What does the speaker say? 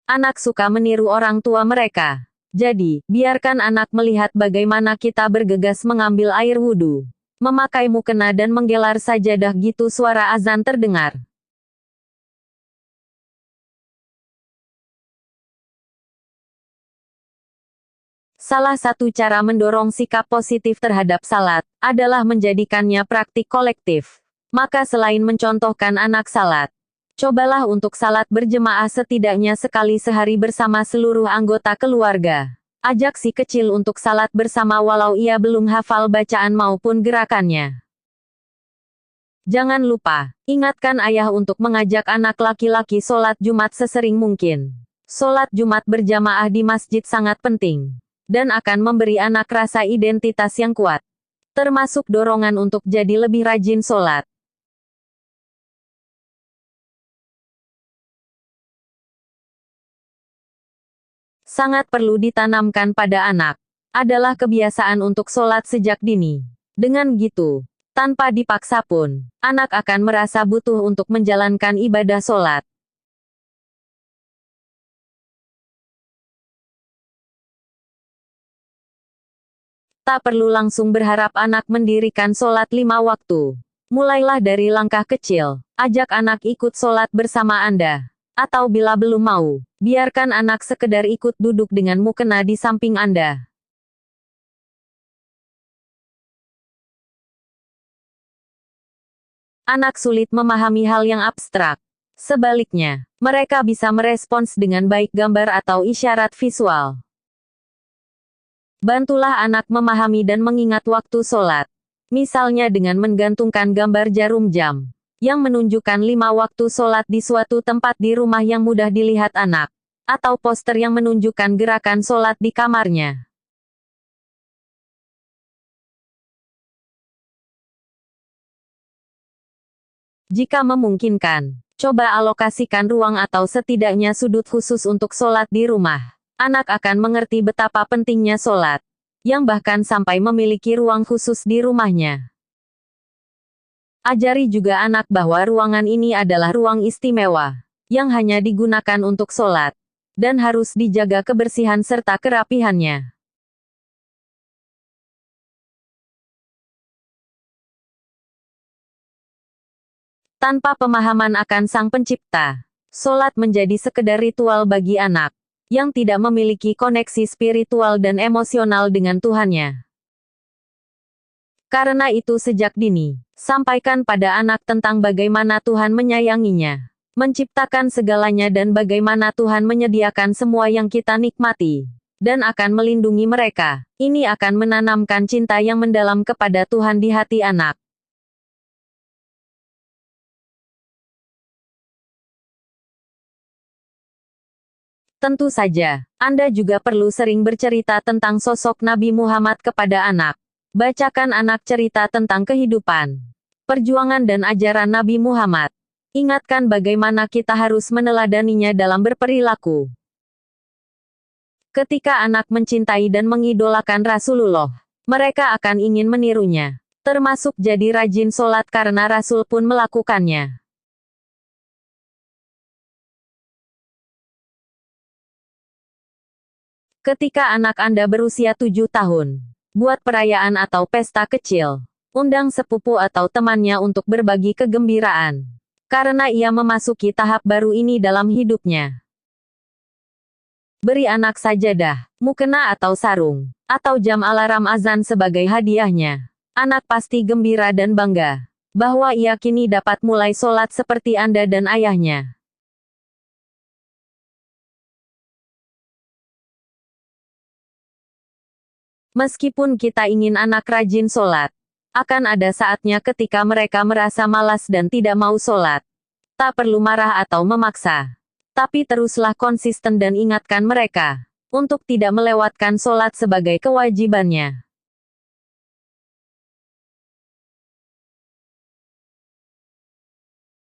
Anak suka meniru orang tua mereka. Jadi, biarkan anak melihat bagaimana kita bergegas mengambil air wudhu, memakai mukena dan menggelar sajadah gitu suara azan terdengar. Salah satu cara mendorong sikap positif terhadap salat, adalah menjadikannya praktik kolektif. Maka selain mencontohkan anak salat, cobalah untuk salat berjemaah setidaknya sekali sehari bersama seluruh anggota keluarga. Ajak si kecil untuk salat bersama walau ia belum hafal bacaan maupun gerakannya. Jangan lupa, ingatkan ayah untuk mengajak anak laki-laki sholat Jumat sesering mungkin. Sholat Jumat berjamaah di masjid sangat penting, dan akan memberi anak rasa identitas yang kuat, termasuk dorongan untuk jadi lebih rajin sholat. Sangat perlu ditanamkan pada anak, adalah kebiasaan untuk sholat sejak dini. Dengan gitu, tanpa dipaksa pun, anak akan merasa butuh untuk menjalankan ibadah sholat. Tak perlu langsung berharap anak mendirikan sholat 5 waktu. Mulailah dari langkah kecil, ajak anak ikut sholat bersama Anda. Atau bila belum mau, biarkan anak sekedar ikut duduk dengan mukena di samping Anda. Anak sulit memahami hal yang abstrak. Sebaliknya, mereka bisa merespons dengan baik gambar atau isyarat visual. Bantulah anak memahami dan mengingat waktu sholat. Misalnya dengan menggantungkan gambar jarum jam yang menunjukkan 5 waktu sholat di suatu tempat di rumah yang mudah dilihat anak, atau poster yang menunjukkan gerakan sholat di kamarnya. Jika memungkinkan, coba alokasikan ruang atau setidaknya sudut khusus untuk sholat di rumah. Anak akan mengerti betapa pentingnya sholat, yang bahkan sampai memiliki ruang khusus di rumahnya. Ajari juga anak bahwa ruangan ini adalah ruang istimewa, yang hanya digunakan untuk sholat, dan harus dijaga kebersihan serta kerapihannya. Tanpa pemahaman akan Sang Pencipta, sholat menjadi sekedar ritual bagi anak, yang tidak memiliki koneksi spiritual dan emosional dengan Tuhannya. Karena itu sejak dini, sampaikan pada anak tentang bagaimana Tuhan menyayanginya, menciptakan segalanya dan bagaimana Tuhan menyediakan semua yang kita nikmati, dan akan melindungi mereka. Ini akan menanamkan cinta yang mendalam kepada Tuhan di hati anak. Tentu saja, Anda juga perlu sering bercerita tentang sosok Nabi Muhammad kepada anak. Bacakan anak cerita tentang kehidupan, perjuangan dan ajaran Nabi Muhammad. Ingatkan bagaimana kita harus meneladaninya dalam berperilaku. Ketika anak mencintai dan mengidolakan Rasulullah, mereka akan ingin menirunya, termasuk jadi rajin sholat karena Rasul pun melakukannya. Ketika anak Anda berusia 7 tahun, buat perayaan atau pesta kecil. Undang sepupu atau temannya untuk berbagi kegembiraan. Karena ia memasuki tahap baru ini dalam hidupnya. Beri anak sajadah, mukena atau sarung, atau jam alarm azan sebagai hadiahnya. Anak pasti gembira dan bangga, bahwa ia kini dapat mulai sholat seperti Anda dan ayahnya. Meskipun kita ingin anak rajin sholat, akan ada saatnya ketika mereka merasa malas dan tidak mau sholat. Tak perlu marah atau memaksa. Tapi teruslah konsisten dan ingatkan mereka, untuk tidak melewatkan sholat sebagai kewajibannya.